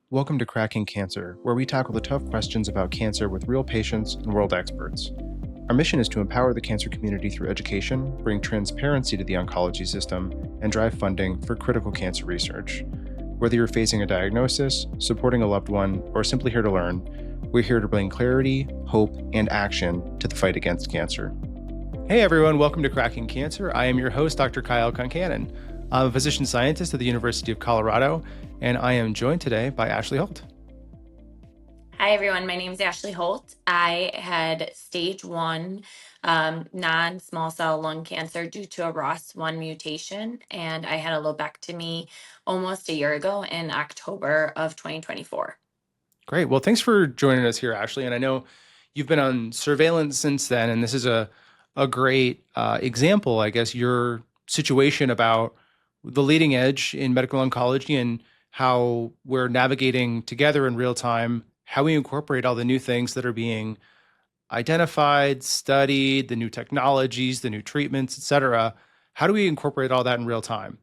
Welcome to Cracking Cancer, where we tackle the tough questions about cancer with real patients and world experts. Our mission is to empower the cancer community through education, bring transparency to the oncology system, and drive funding for critical cancer research. Whether you're facing a diagnosis, supporting a loved one, or simply here to learn, we're here to bring clarity, hope, and action to the fight against cancer. Hey everyone, welcome to Cracking Cancer. I am your host, Dr. Kyle Concannon. I'm a physician scientist at the University of Colorado, and I am joined today by Ashley Holt. Hi, everyone. My name is Ashley Holt. I had stage 1 non-small cell lung cancer due to a ROS1 mutation, and I had a lobectomy almost a year ago in October of 2024. Great. Well, thanks for joining us here, Ashley. And I know you've been on surveillance since then, and this is a great example, I guess, your situation about the leading edge in medical oncology and how we're navigating together in real time, how we incorporate all the new things that are being identified, studied, the new technologies, the new treatments, et cetera. How do we incorporate all that in real time?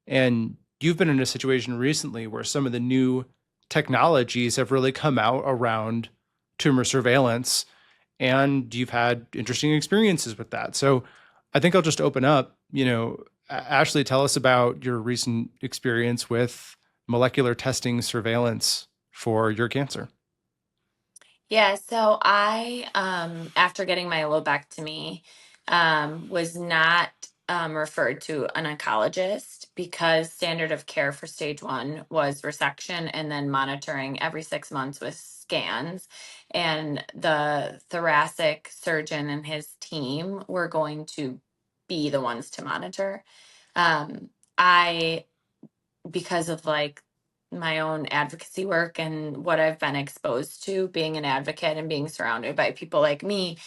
And you've been in a situation recently where some of the new technologies have really come out around tumor surveillance, and you've had interesting experiences with that. So I think I'll just open up, Ashley, tell us about your recent experience with molecular testing surveillance for your cancer. Yeah, so I, after getting my lobectomy, was not referred to an oncologist because standard of care for stage 1 was resection and then monitoring every 6 months with scans. And the thoracic surgeon and his team were going to be the ones to monitor. I, because of my own advocacy work and what I've been exposed to being an advocate and being surrounded by people like me,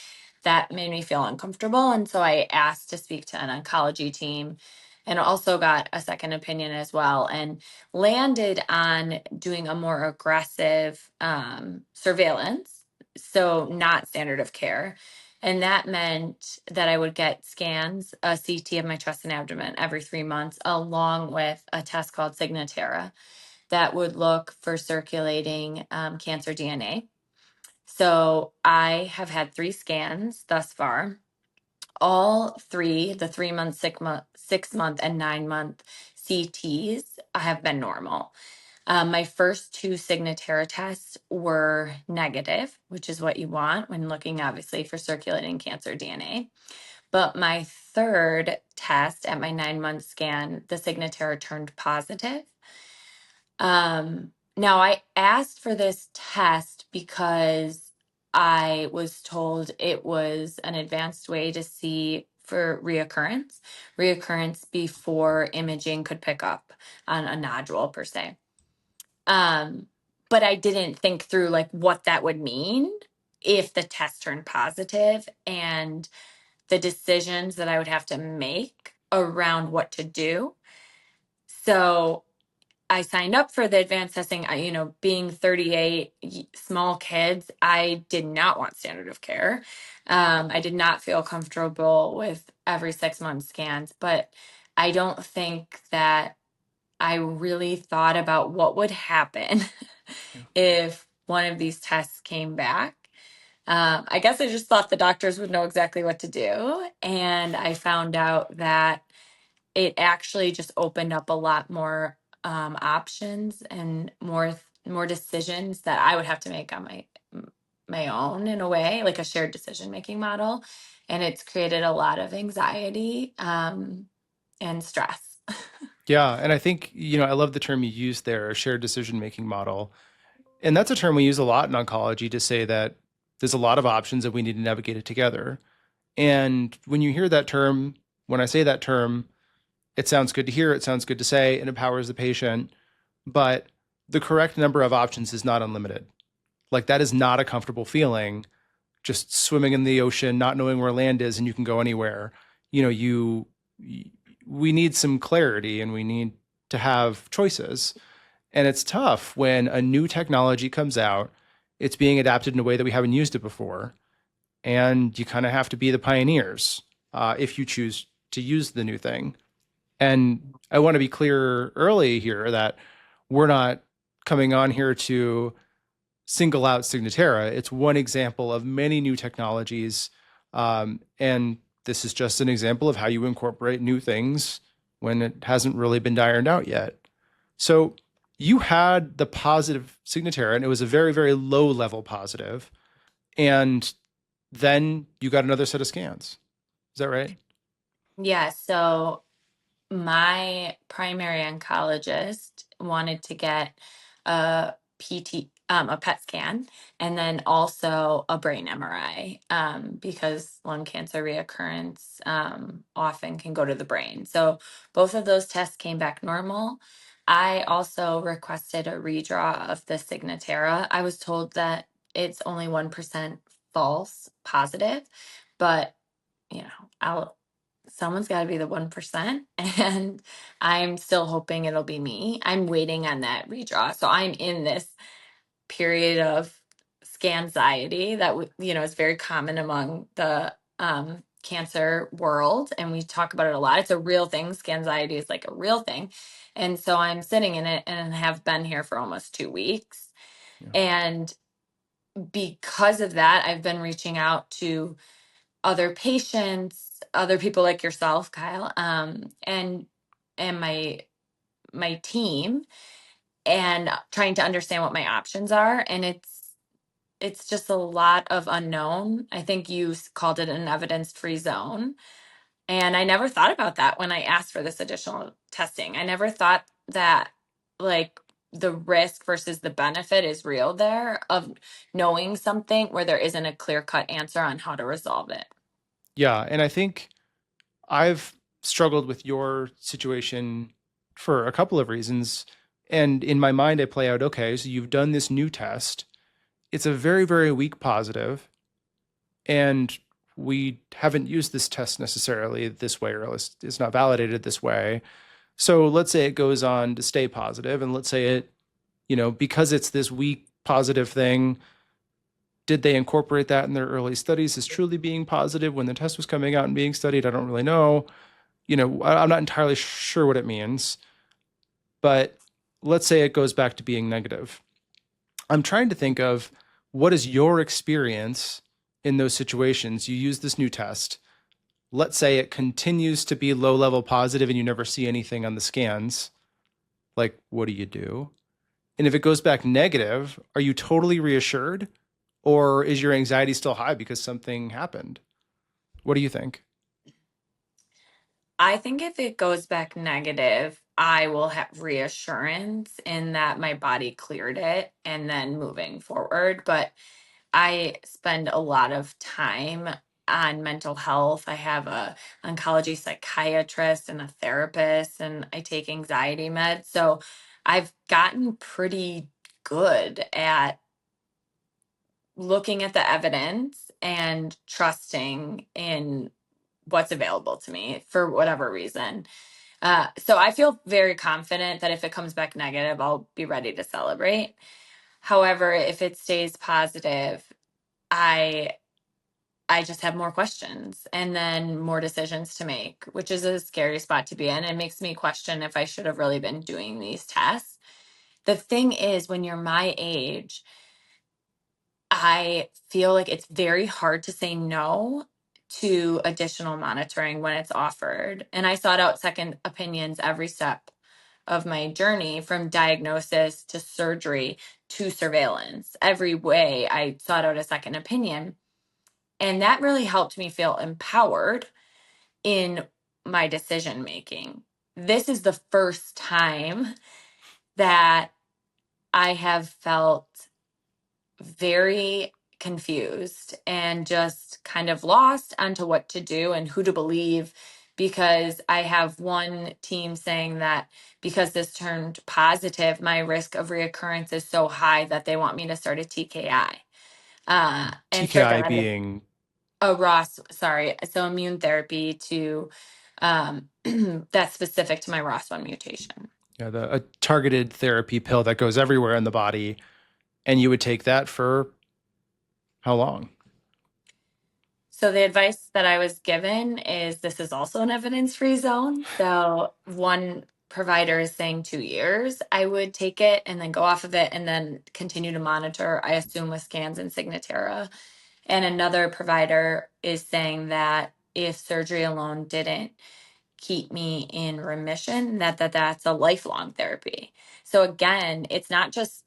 that made me feel uncomfortable. And so I asked to speak to an oncology team and also got a second opinion as well, and landed on doing a more aggressive surveillance. So, not standard of care. And that meant that I would get scans, a CT of my chest and abdomen every 3 months, along with a test called Signatera that would look for circulating cancer DNA. So I have had 3 scans thus far. All three, the 3 month, 6 month, and 9 month CTs have been normal. My first 2 Signatera tests were negative, which is what you want when looking, obviously, for circulating cancer DNA. But my third test at my 9 month scan, the Signatera turned positive. Now I asked for this test because I was told it was an advanced way to see for reoccurrence before imaging could pick up on a nodule per se. But I didn't think through what that would mean if the test turned positive and the decisions that I would have to make around what to do. So I signed up for the advanced testing. Being 38, small kids, I did not want standard of care. I did not feel comfortable with every 6 month scans, but I don't think that I really thought about what would happen Yeah. if one of these tests came back. I guess I just thought the doctors would know exactly what to do. And I found out that it actually just opened up a lot more options and more decisions that I would have to make on my own, in a way, like a shared decision making model, and it's created a lot of anxiety and stress. Yeah. And I think, I love the term you used there, a shared decision-making model. And that's a term we use a lot in oncology to say that there's a lot of options and we need to navigate it together. And when you hear that term, when I say that term, it sounds good to hear, it sounds good to say, it empowers the patient, but the correct number of options is not unlimited. Like that is not a comfortable feeling, just swimming in the ocean, not knowing where land is and you can go anywhere. We need some clarity and we need to have choices. And it's tough when a new technology comes out, it's being adapted in a way that we haven't used it before. And you kind of have to be the pioneers if you choose to use the new thing. And I want to be clear early here that we're not coming on here to single out Signatera. It's one example of many new technologies. And this is just an example of how you incorporate new things when it hasn't really been ironed out yet. So you had the positive Signatera, and it was a very, very low level positive. And then you got another set of scans. Is that right? Yeah, so my primary oncologist wanted to get a a PET scan, and then also a brain MRI, because lung cancer reoccurrence often can go to the brain. So both of those tests came back normal. I also requested a redraw of the Signatera. I was told that it's only 1% false positive, but I'll someone's got to be the 1%, and I'm still hoping it'll be me. I'm waiting on that redraw. So I'm in this period of scanxiety that is very common among the cancer world, and we talk about it a lot. It's a real thing. Scanxiety is like a real thing. And so I'm sitting in it and have been here for almost 2 weeks. Yeah. And because of that, I've been reaching out to other patients, other people like yourself, Kyle, and my team, and trying to understand what my options are. And it's just a lot of unknown. I think you called it an evidence-free zone. And I never thought about that when I asked for this additional testing. I never thought that, like, the risk versus the benefit is real there of knowing something where there isn't a clear-cut answer on how to resolve it. Yeah. And I think I've struggled with your situation for a couple of reasons. And in my mind, I play out, okay, so you've done this new test. It's a very, very weak positive, and we haven't used this test necessarily this way, or at least it's not validated this way. So let's say it goes on to stay positive, and let's say it, because it's this weak positive thing, did they incorporate that in their early studies as truly being positive when the test was coming out and being studied? I don't really know. I'm not entirely sure what it means, but let's say it goes back to being negative. I'm trying to think of what is your experience in those situations. You use this new test. Let's say it continues to be low level positive and you never see anything on the scans. Like, what do you do? And if it goes back negative, are you totally reassured? Or is your anxiety still high because something happened? What do you think? I think if it goes back negative, I will have reassurance in that my body cleared it and then moving forward. But I spend a lot of time on mental health. I have a oncology psychiatrist and a therapist, and I take anxiety meds. So I've gotten pretty good at looking at the evidence and trusting in what's available to me for whatever reason. So I feel very confident that if it comes back negative, I'll be ready to celebrate. However, if it stays positive, I I just have more questions and then more decisions to make, which is a scary spot to be in. It makes me question if I should have really been doing these tests. The thing is, when you're my age, I feel like it's very hard to say no to additional monitoring when it's offered. And I sought out second opinions every step of my journey, from diagnosis to surgery to surveillance. Every way I sought out a second opinion. And that really helped me feel empowered in my decision making. This is the first time that I have felt very confused and just kind of lost onto what to do and who to believe, because I have one team saying that because this turned positive, my risk of reoccurrence is so high that they want me to start a TKI, and start TKI that as being, a ROS, sorry, so immune therapy to that's specific to my ROS1 mutation. a targeted therapy pill that goes everywhere in the body, and you would take that for how long? So the advice that I was given is this is also an evidence-free zone. So one provider is saying 2 years, I would take it and then go off of it and then continue to monitor, I assume with scans and Signatera. And another provider is saying that if surgery alone didn't keep me in remission, that's a lifelong therapy. So again, it's not just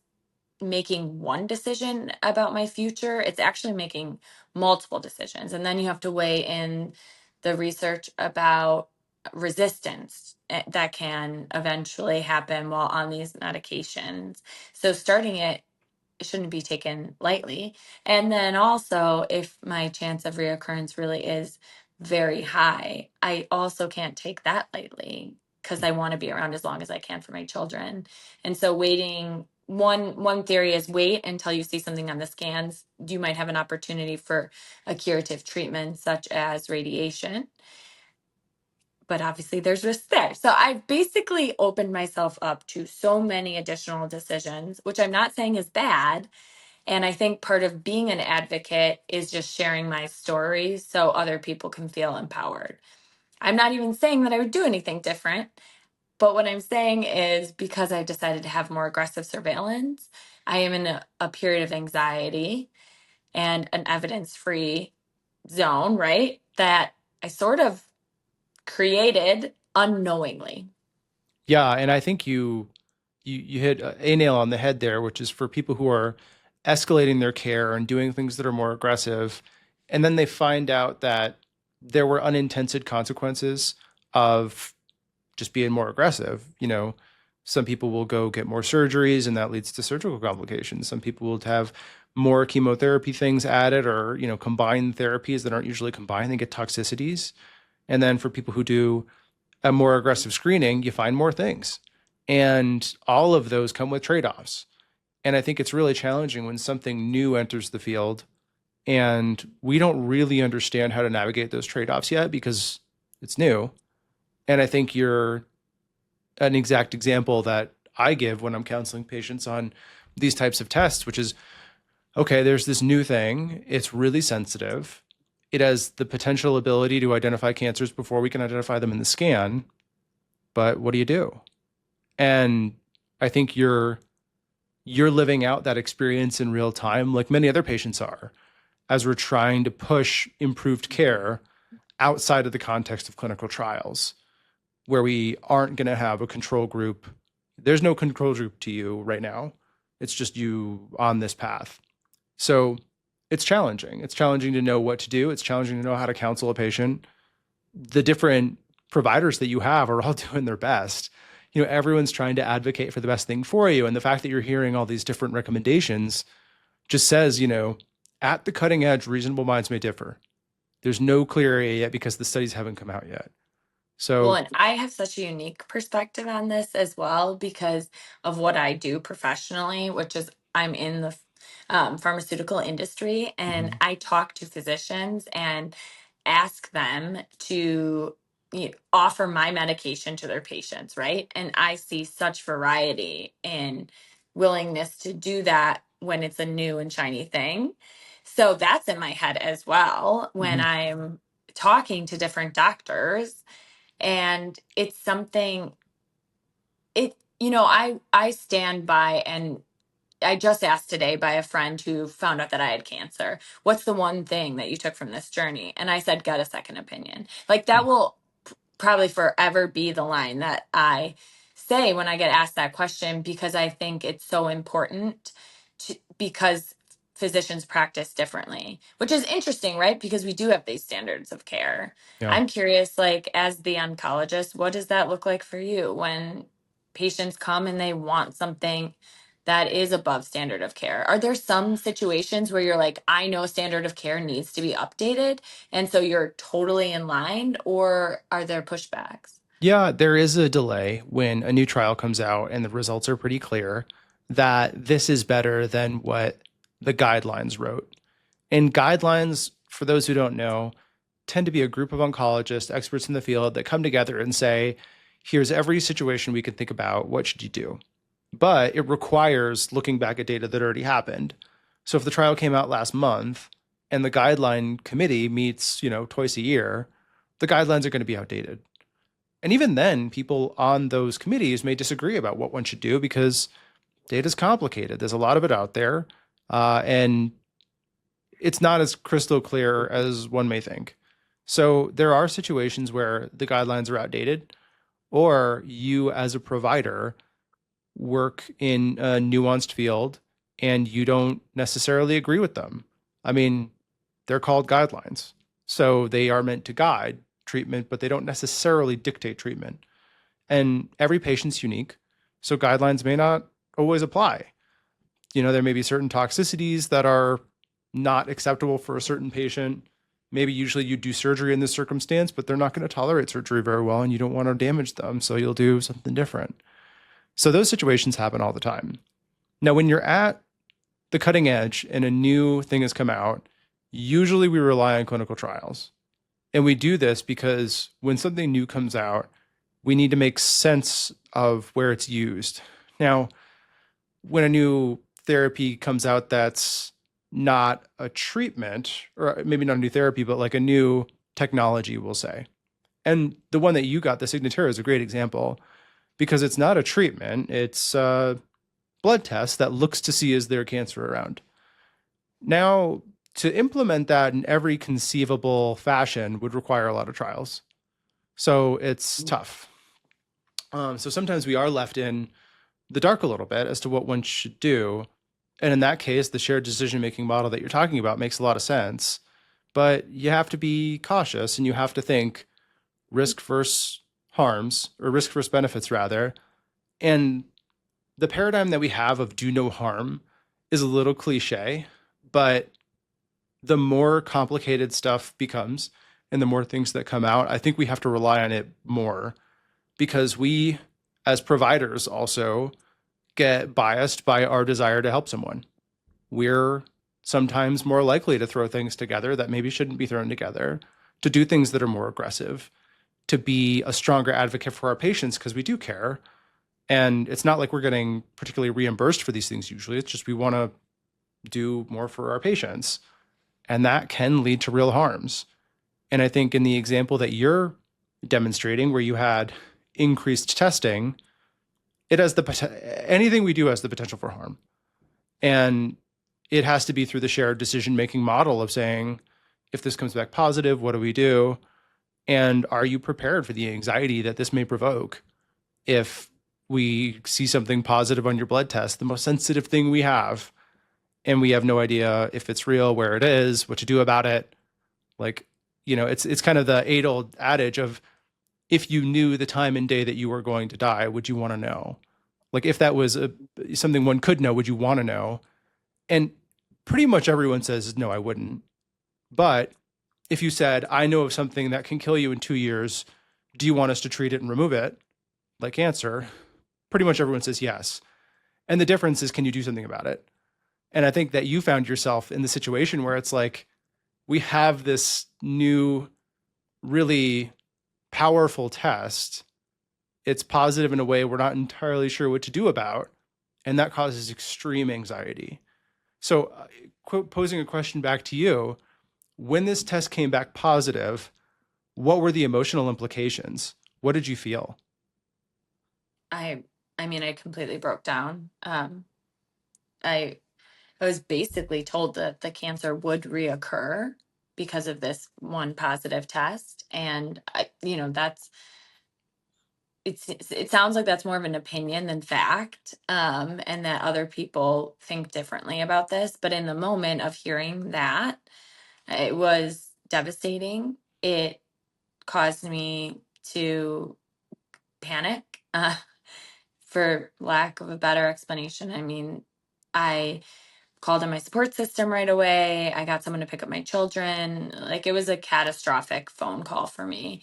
making one decision about my future, it's actually making multiple decisions. And then you have to weigh in the research about resistance that can eventually happen while on these medications. So starting it shouldn't be taken lightly. And then also, if my chance of reoccurrence really is very high, I also can't take that lightly because I want to be around as long as I can for my children. And so waiting, one theory is wait until you see something on the scans. You might have an opportunity for a curative treatment such as radiation. But obviously there's risk there. So I've basically opened myself up to so many additional decisions, which I'm not saying is bad. And I think part of being an advocate is just sharing my story so other people can feel empowered. I'm not even saying that I would do anything different, but what I'm saying is because I've decided to have more aggressive surveillance, I am in a period of anxiety and an evidence free zone, right? That I sort of created unknowingly. Yeah, and I think you hit a nail on the head there, which is for people who are escalating their care and doing things that are more aggressive, and then they find out that there were unintended consequences of just being more aggressive. Some people will go get more surgeries and that leads to surgical complications. Some people will have more chemotherapy things added or, combined therapies that aren't usually combined. They get toxicities. And then for people who do a more aggressive screening, you find more things. And all of those come with trade-offs. And I think it's really challenging when something new enters the field and we don't really understand how to navigate those trade-offs yet because it's new. And I think you're an exact example that I give when I'm counseling patients on these types of tests, which is, okay, there's this new thing. It's really sensitive. It has the potential ability to identify cancers before we can identify them in the scan. But what do you do? And I think you're living out that experience in real time, like many other patients are, as we're trying to push improved care outside of the context of clinical trials, where we aren't going to have a control group. There's no control group to you right now. It's just you on this path. So it's challenging. It's challenging to know what to do. It's challenging to know how to counsel a patient. The different providers that you have are all doing their best. Everyone's trying to advocate for the best thing for you. And the fact that you're hearing all these different recommendations just says, at the cutting edge, reasonable minds may differ. There's no clear area yet because the studies haven't come out yet. Well, So, and I have such a unique perspective on this as well because of what I do professionally, which is I'm in the pharmaceutical industry and mhm. I talk to physicians and ask them to offer my medication to their patients, right? And I see such variety in willingness to do that when it's a new and shiny thing. So that's in my head as well when Mhm. I'm talking to different doctors, and it's something I stand by. And I just asked today by a friend who found out that I had cancer, what's the one thing that you took from this journey? And I said, get a second opinion. Like that will probably forever be the line that I say when I get asked that question, because I think it's so important because physicians practice differently, which is interesting, right? Because we do have these standards of care. Yeah. I'm curious, like, as the oncologist, what does that look like for you when patients come and they want something that is above standard of care? Are there some situations where you're like, I know standard of care needs to be updated, and so you're totally in line, or are there pushbacks? Yeah, there is a delay when a new trial comes out and the results are pretty clear that this is better than what the guidelines wrote. And guidelines, for those who don't know, tend to be a group of oncologists, experts in the field that come together and say, here's every situation we can think about. What should you do? But it requires looking back at data that already happened. So if the trial came out last month and the guideline committee meets, twice a year, the guidelines are going to be outdated. And even then, people on those committees may disagree about what one should do because data is complicated. There's a lot of it out there, and it's not as crystal clear as one may think. So there are situations where the guidelines are outdated, or you as a provider work in a nuanced field and you don't necessarily agree with them. I mean, they're called guidelines. So they are meant to guide treatment, but they don't necessarily dictate treatment. And every patient's unique. So guidelines may not always apply. There may be certain toxicities that are not acceptable for a certain patient. Maybe usually you do surgery in this circumstance, but they're not going to tolerate surgery very well and you don't want to damage them. So you'll do something different. So those situations happen all the time. Now, when you're at the cutting edge and a new thing has come out, usually we rely on clinical trials. And we do this because when something new comes out, we need to make sense of where it's used. Now, when a new therapy comes out that's not a treatment, or maybe not a new therapy, but like a new technology, we'll say. And the one that you got, the Signatera, is a great example because it's not a treatment, it's a blood test that looks to see is there cancer around. Now, to implement that in every conceivable fashion would require a lot of trials. So it's tough. So sometimes we are left in the dark a little bit as to what one should do. And in that case, the shared decision making model that you're talking about makes a lot of sense. But you have to be cautious and you have to think risk versus harms, or risk versus benefits, rather. And the paradigm that we have of do no harm is a little cliche, but the more complicated stuff becomes and the more things that come out, I think we have to rely on it more because we, as providers, also get biased by our desire to help someone. We're sometimes more likely to throw things together that maybe shouldn't be thrown together, to do things that are more aggressive, to be a stronger advocate for our patients because we do care. And it's not like we're getting particularly reimbursed for these things usually. It's just we want to do more for our patients. And that can lead to real harms. And I think in the example that you're demonstrating, where you had increased testing, it has anything we do has the potential for harm. And it has to be through the shared decision making model of saying, if this comes back positive, what do we do? And are you prepared for the anxiety that this may provoke if we see something positive on your blood test, the most sensitive thing we have, and we have no idea if it's real, where it is, what to do about it? Like, it's kind of the age-old adage of, if you knew the time and day that you were going to die, would you want to know? Like, if that was something one could know, would you want to know? And pretty much everyone says, no, I wouldn't. But if you said, I know of something that can kill you in 2 years, do you want us to treat it and remove it, like cancer? Pretty much everyone says yes. And the difference is, can you do something about it? And I think that you found yourself in the situation where it's like, we have this new, really powerful test. It's positive in a way we're not entirely sure what to do about. And that causes extreme anxiety. So, posing a question back to you, when this test came back positive, what were the emotional implications? What did you feel? I I mean, I completely broke down. I I was basically told that the cancer would reoccur because of this one positive test, and that's it sounds like that's more of an opinion than fact, and that other people think differently about this. But in the moment of hearing that, it was devastating. It caused me to panic, for lack of a better explanation. I mean, I called in my support system right away. I got someone to pick up my children. Like, it was a catastrophic phone call for me.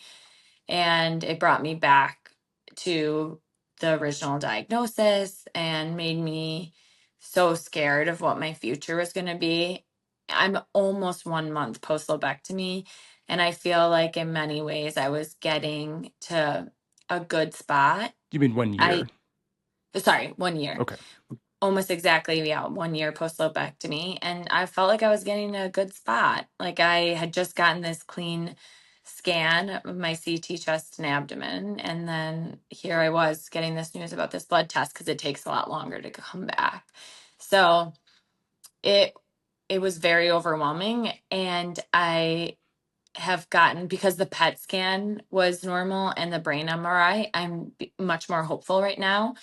And it brought me back to the original diagnosis and made me so scared of what my future was going to be. I'm almost 1 month post lobectomy. And I feel like in many ways I was getting to a good spot. You mean 1 year? I, sorry, 1 year. Okay. Almost exactly, yeah, 1 year post lobectomy. And I felt like I was getting a good spot. Like, I had just gotten this clean scan of my CT chest and abdomen. And then here I was getting this news about this blood test because it takes a lot longer to come back. So it it was very overwhelming. And I have gotten, because the PET scan was normal and the brain MRI, much more hopeful right now,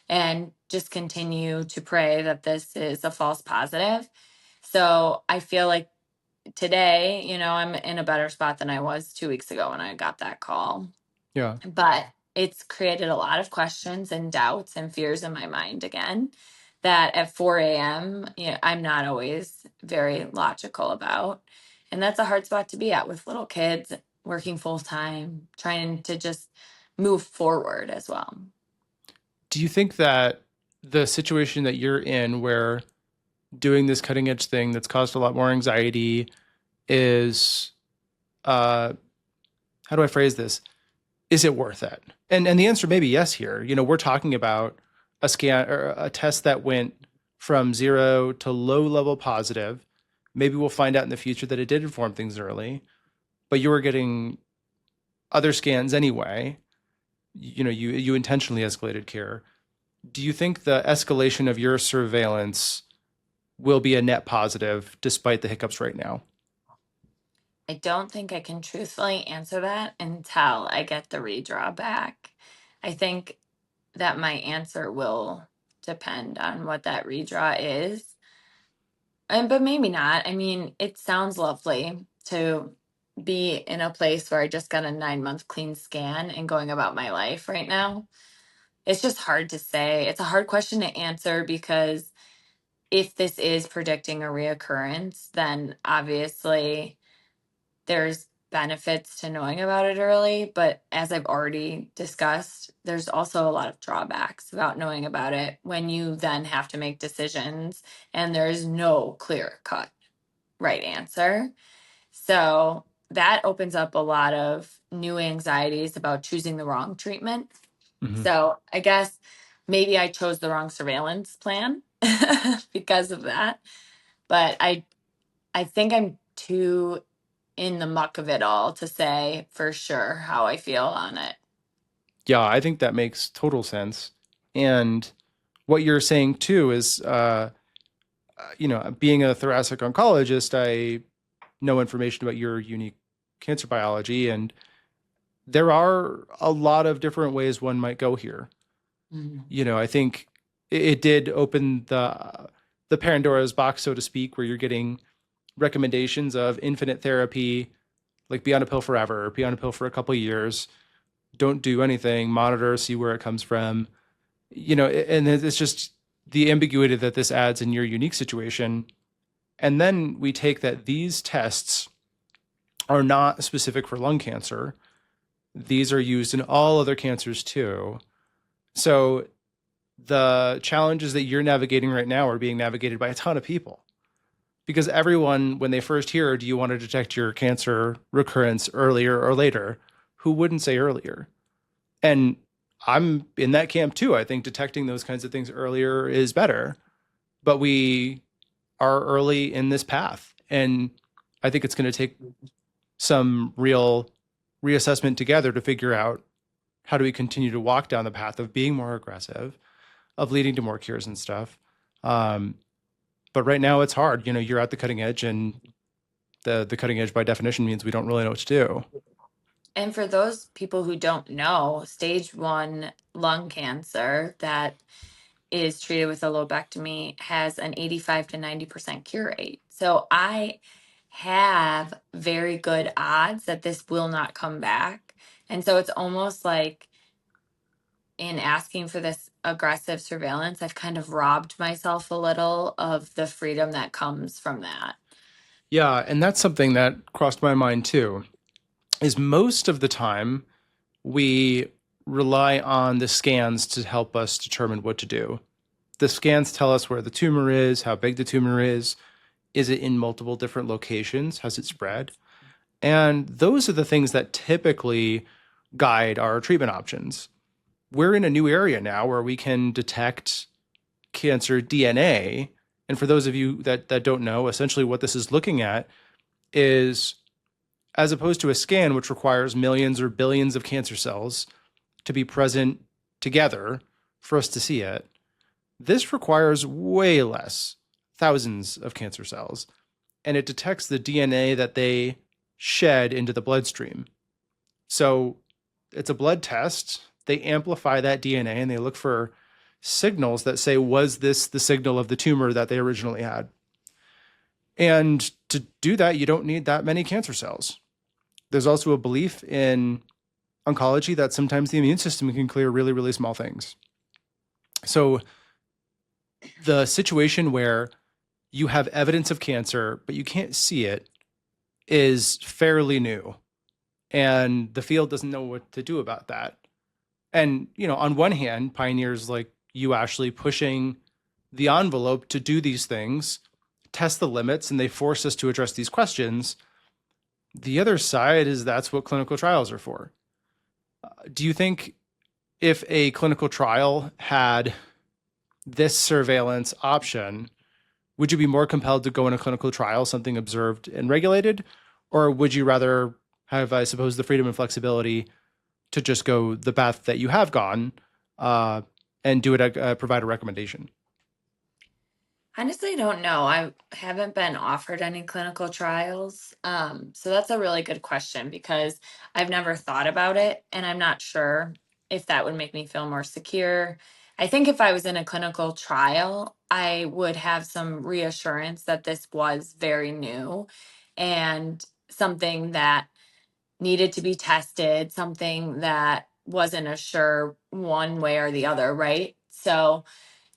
and just continue to pray that this is a false positive. So I feel like today, I'm in a better spot than I was 2 weeks ago when I got that call. Yeah. But it's created a lot of questions and doubts and fears in my mind again that at 4 a.m., I'm not always very logical about. And that's a hard spot to be at with little kids, working full time, trying to just move forward as well. Do you think that the situation that you're in, where doing this cutting edge thing that's caused a lot more anxiety, is uh, how do I phrase this? Is it worth it? And the answer may be yes here. We're talking about a scan or a test that went from 0 to low level positive. Maybe we'll find out in the future that it did inform things early, but you were getting other scans anyway. You intentionally escalated care. Do you think the escalation of your surveillance will be a net positive despite the hiccups right now? I don't think I can truthfully answer that until I get the redraw back. I think that my answer will depend on what that redraw is. But maybe not. I mean, it sounds lovely to be in a place where I just got a 9-month clean scan and going about my life right now. It's just hard to say. It's a hard question to answer because if this is predicting a reoccurrence, then obviously there's benefits to knowing about it early. But as I've already discussed, there's also a lot of drawbacks about knowing about it when you then have to make decisions and there's no clear cut right answer. So that opens up a lot of new anxieties about choosing the wrong treatment. Mm-hmm. So I guess maybe I chose the wrong surveillance plan because of that. But I think I'm too in the muck of it all to say for sure how I feel on it. Yeah, I think that makes total sense. And what you're saying too is, being a thoracic oncologist, I know information about your unique cancer biology, and there are a lot of different ways one might go here. Mhm. I think it did open the Pandora's box, so to speak, where you're getting recommendations of infinite therapy, like be on a pill forever, be on a pill for a couple of years, don't do anything, monitor, see where it comes from. And it's just the ambiguity that this adds in your unique situation. And then we take that these tests are not specific for lung cancer. These are used in all other cancers too. So the challenges that you're navigating right now are being navigated by a ton of people, because everyone, when they first hear, do you want to detect your cancer recurrence earlier or later? Who wouldn't say earlier? And I'm in that camp too. I think detecting those kinds of things earlier is better, but we are early in this path. And I think it's going to take some real reassessment together to figure out how do we continue to walk down the path of being more aggressive, of leading to more cures and stuff. But right now it's hard. You're at the cutting edge, and the cutting edge by definition means we don't really know what to do. And for those people who don't know, stage 1 lung cancer that is treated with a lobectomy has an 85 to 90% cure rate. So I have very good odds that this will not come back. And so it's almost like in asking for this aggressive surveillance, I've kind of robbed myself a little of the freedom that comes from that. Yeah, and that's something that crossed my mind too. Is most of the time we rely on the scans to help us determine what to do. The scans tell us where the tumor is, how big the tumor is it in multiple different locations, has it spread? And those are the things that typically guide our treatment options. We're in a new area now where we can detect cancer DNA. And for those of you that don't know, essentially what this is looking at is as opposed to a scan, which requires millions or billions of cancer cells to be present together for us to see it. This requires way less, thousands of cancer cells, and it detects the DNA that they shed into the bloodstream. So it's a blood test. They amplify that DNA and they look for signals that say, was this the signal of the tumor that they originally had? And to do that, you don't need that many cancer cells. There's also a belief in oncology that sometimes the immune system can clear really, really small things. So the situation where you have evidence of cancer, but you can't see it is fairly new. And the field doesn't know what to do about that. And, on one hand, pioneers like you, Ashley, pushing the envelope to do these things, test the limits, and they force us to address these questions. The other side is that's what clinical trials are for. Do you think if a clinical trial had this surveillance option, would you be more compelled to go in a clinical trial, something observed and regulated? Or would you rather have, I suppose, the freedom and flexibility to just go the path that you have gone and do it, provide a recommendation? Honestly, I don't know. I haven't been offered any clinical trials. So that's a really good question because I've never thought about it and I'm not sure if that would make me feel more secure. I think if I was in a clinical trial, I would have some reassurance that this was very new and something that needed to be tested, something that wasn't a sure one way or the other, right? So,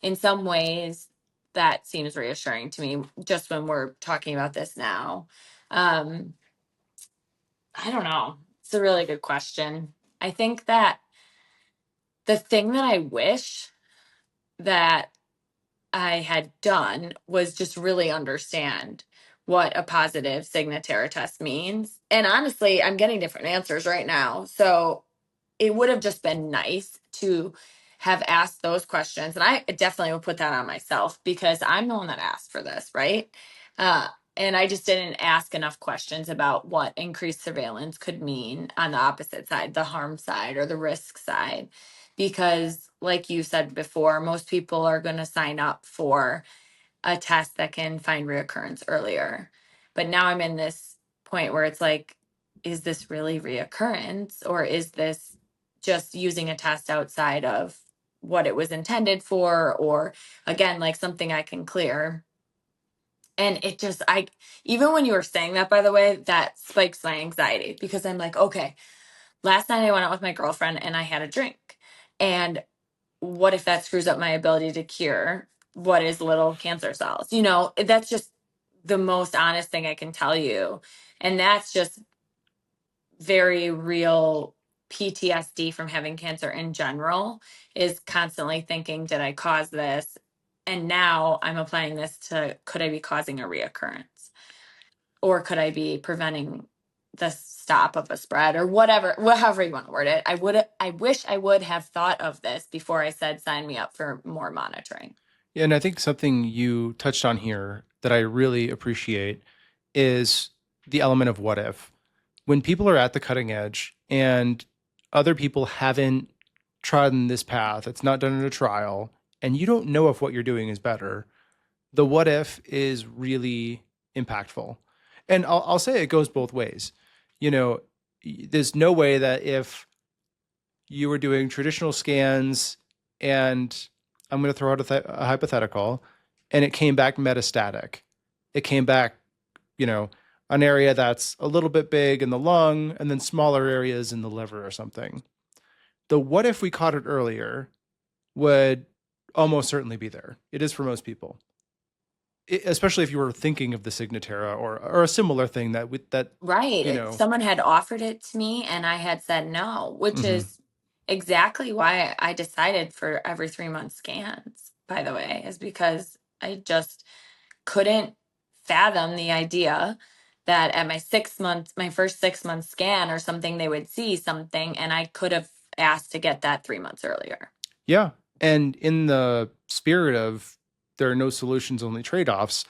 in some ways that seems reassuring to me just when we're talking about this now. um I don't know, it's a really good question. I think that the thing that I wish that I had done was just really understand what a positive Signatera test means. And honestly, I'm getting different answers right now. So it would have just been nice to have asked those questions. And I definitely would put that on myself because I'm the one that asked for this, right? Uh, and I just didn't ask enough questions about what increased surveillance could mean on the opposite side, the harm side or the risk side. Because, like you said before, most people are going to sign up for a test that can find reoccurrence earlier. But now I'm in this point where it's like, is this really reoccurrence or is this just using a test outside of what it was intended for? Or again, like something I can clear. And it just, even when you were saying that, by the way, that spikes my anxiety because I'm like, okay, last night I went out with my girlfriend and I had a drink. And what if that screws up my ability to cure what is little cancer cells? That's just the most honest thing I can tell you. And that's just very real PTSD from having cancer in general, is constantly thinking, did I cause this? And now I'm applying this to, could I be causing a reoccurrence? Or could I be preventing the stop of a spread or whatever, however you want to word it? I wish I would have thought of this before I said, sign me up for more monitoring. Yeah, and I think something you touched on here that I really appreciate is the element of what if. When people are at the cutting edge and other people haven't trodden this path, it's not done in a trial, and you don't know if what you're doing is better, the what if is really impactful. And I'll say it goes both ways. There's no way that if you were doing traditional scans and I'm going to throw out a hypothetical and it came back metastatic, it came back, you know, an area that's a little bit big in the lung and then smaller areas in the liver or something. The what if we caught it earlier would almost certainly be there. It is for most people. Especially if you were thinking of the Signatera or a similar thing that Right. you know. Someone had offered it to me and I had said no, which Mhm. is exactly why I decided for every 3 month scans, by the way, is because I just couldn't fathom the idea that at my first 6 month scan or something, they would see something and I could have asked to get that 3 months earlier. Yeah. And in the spirit of there are no solutions, only trade offs,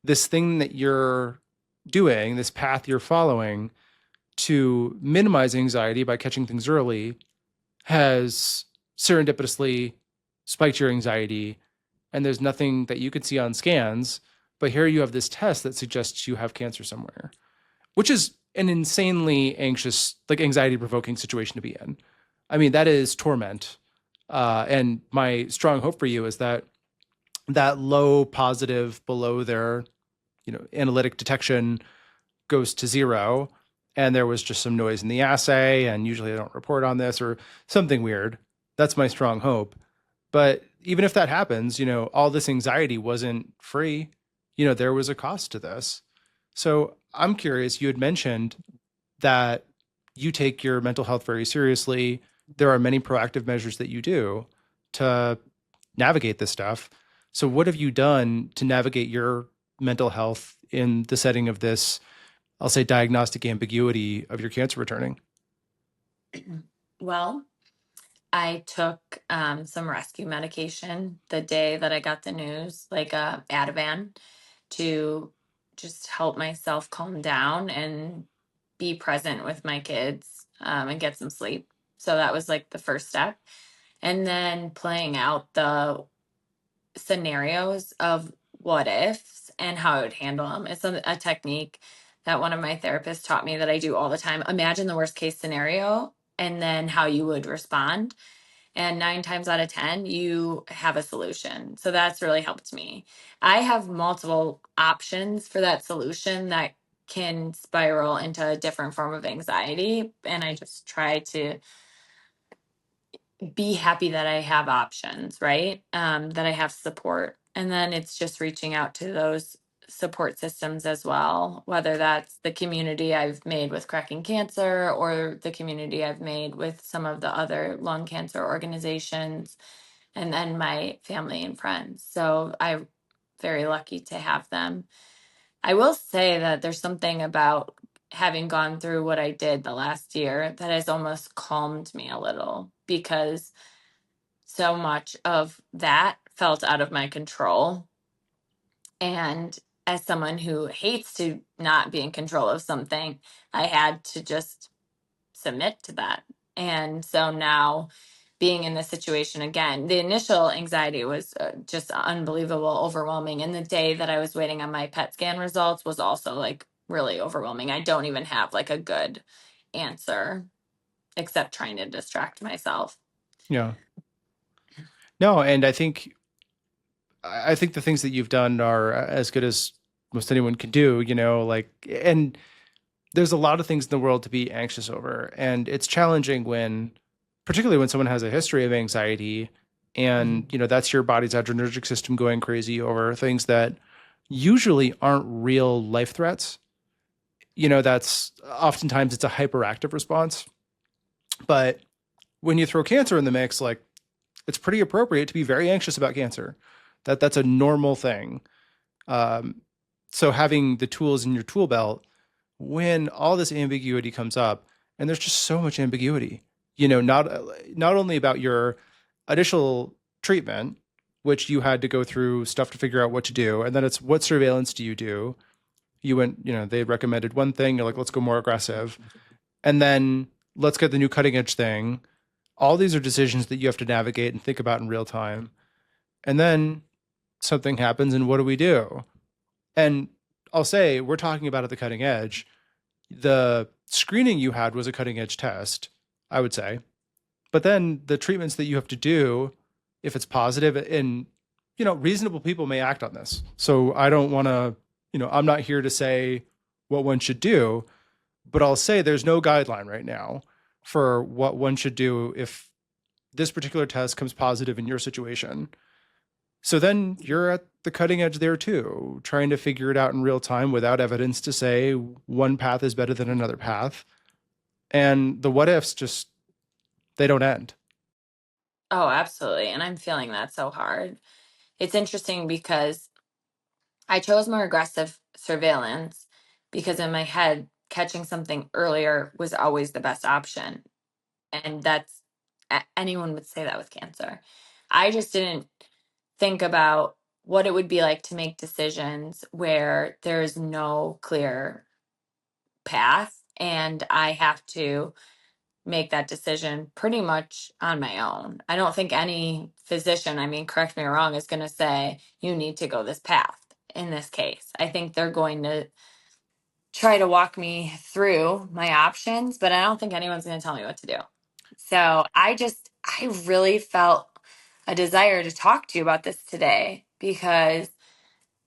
this thing that you're doing, this path you're following, to minimize anxiety by catching things early has serendipitously spiked your anxiety, and there's nothing that you can see on scans, but here you have this test that suggests you have cancer somewhere, which is an insanely anxious, like anxiety provoking situation to be in. I mean, that is torment. And my strong hope for you is that that low positive below their, analytic detection goes to zero, and there was just some noise in the assay, and usually I don't report on this or something weird. That's my strong hope. But even if that happens, all this anxiety wasn't free. There was a cost to this. So I'm curious, you had mentioned that you take your mental health very seriously. There are many proactive measures that you do to navigate this stuff. So what have you done to navigate your mental health in the setting of this, I'll say, diagnostic ambiguity of your cancer returning? Well, I took some rescue medication the day that I got the news, like Ativan, to just help myself calm down and be present with my kids and get some sleep. So that was like the first step. And then playing out the scenarios of what ifs and how I would handle them. It's a technique that one of my therapists taught me that I do all the time. Imagine the worst case scenario and then how you would respond. And 9 times out of 10, you have a solution. So that's really helped me. I have multiple options for that solution that can spiral into a different form of anxiety. And I just try to be happy that I have options, right? That I have support. And then it's just reaching out to those support systems as well, whether that's the community I've made with Cracking Cancer or the community I've made with some of the other lung cancer organizations, and then my family and friends. So I'm very lucky to have them. I will say that there's something about having gone through what I did the last year that has almost calmed me a little, because so much of that felt out of my control. And as someone who hates to not be in control of something, I had to just submit to that. And so now, being in this situation again, the initial anxiety was just unbelievable, overwhelming. And the day that I was waiting on my PET scan results was also like really overwhelming. I don't even have like a good answer except trying to distract myself. Yeah. No, and I think the things that you've done are as good as most anyone can do, like, and there's a lot of things in the world to be anxious over. And it's challenging particularly when someone has a history of anxiety and, Mhm. that's your body's adrenergic system going crazy over things that usually aren't real life threats. That's oftentimes it's a hyperactive response. But when you throw cancer in the mix, like, it's pretty appropriate to be very anxious about cancer. That's a normal thing. Um, so having the tools in your tool belt when all this ambiguity comes up, and there's just so much ambiguity, not only about your initial treatment, which you had to go through stuff to figure out what to do, and then it's what surveillance do you do? You went, they recommended one thing, you're like, let's go more aggressive, and then let's get the new cutting edge thing. All these are decisions that you have to navigate and think about in real time. And then something happens, and what do we do? And I'll say, we're talking about at the cutting edge. The screening you had was a cutting edge test, I would say. But then the treatments that you have to do, if it's positive, and reasonable people may act on this. So I don't want to, I'm not here to say what one should do, but I'll say there's no guideline right now for what one should do if this particular test comes positive in your situation. So then you're at the cutting edge there too, trying to figure it out in real time without evidence to say one path is better than another path. And the what ifs just, they don't end. Oh, absolutely. And I'm feeling that so hard. It's interesting because I chose more aggressive surveillance because in my head, catching something earlier was always the best option. And anyone would say that with cancer. I just didn't think about what it would be like to make decisions where there's no clear path and I have to make that decision pretty much on my own. I don't think any physician, I mean, correct me wrong, is going to say you need to go this path in this case. I think they're going to try to walk me through my options, but I don't think anyone's going to tell me what to do. So I really felt a desire to talk to you about this today because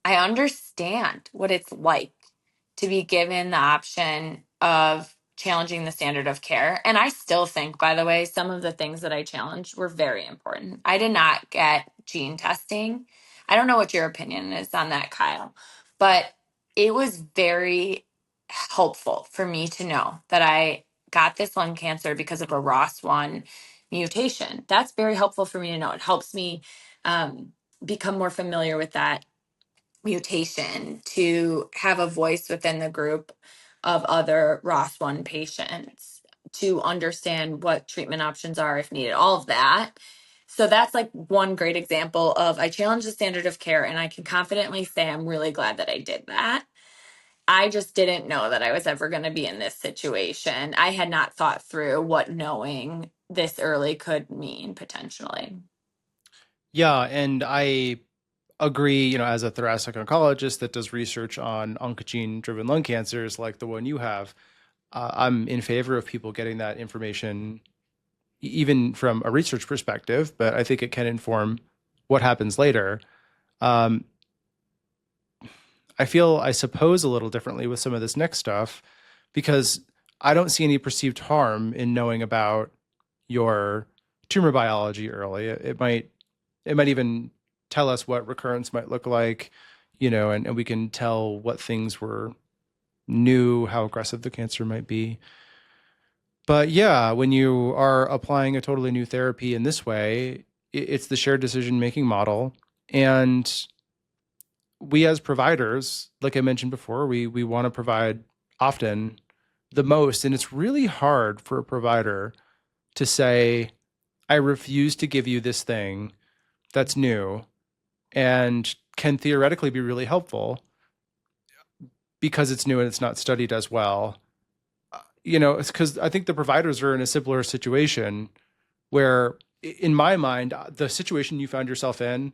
I understand what it's like to be given the option of challenging the standard of care. And I still think, by the way, some of the things that I challenged were very important. I did not get gene testing. I don't know what your opinion is on that, Kyle, but it was very helpful for me to know that I got this lung cancer because of a ROS1 mutation. That's very helpful for me to know. It helps me become more familiar with that mutation, to have a voice within the group of other ROS1 patients, to understand what treatment options are if needed, all of that. So that's like one great example of I challenged the standard of care, and I can confidently say I'm really glad that I did that. I just didn't know that I was ever going to be in this situation. I had not thought through what knowing this early could mean potentially. Yeah, and I agree, as a thoracic oncologist that does research on oncogene-driven lung cancers like the one you have, I'm in favor of people getting that information, even from a research perspective, but I think it can inform what happens later. Um, I feel, I suppose, a little differently with some of this next stuff because I don't see any perceived harm in knowing about your tumor biology early. It might even tell us what recurrence might look like, and we can tell what things were new, how aggressive the cancer might be. But yeah, when you are applying a totally new therapy in this way, it's the shared decision making model. And we as providers, like I mentioned before, we want to provide often the most. And it's really hard for a provider to say, I refuse to give you this thing that's new and can theoretically be really helpful because it's new and it's not studied as well. It's because I think the providers are in a similar situation where, in my mind, the situation you found yourself in,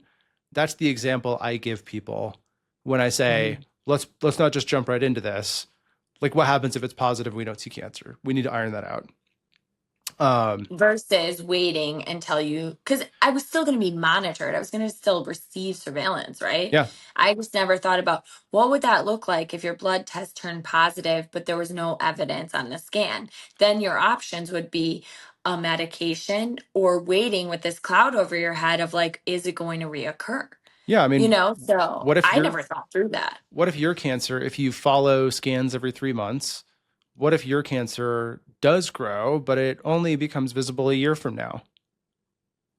that's the example I give people when I say, let's not just jump right into this. Like, what happens if it's positive and we don't see cancer? We need to iron that out. Versus waiting until you, because I was still going to be monitored. I was going to still receive surveillance, right? Yeah. I just never thought about what would that look like if your blood test turned positive, but there was no evidence on the scan. Then your options would be a medication or waiting with this cloud over your head of like, is it going to reoccur? Yeah. I mean, So what if I you're never thought through that. what if your cancer, if you follow scans every 3 months, what if your cancer does grow, but it only becomes visible a year from now?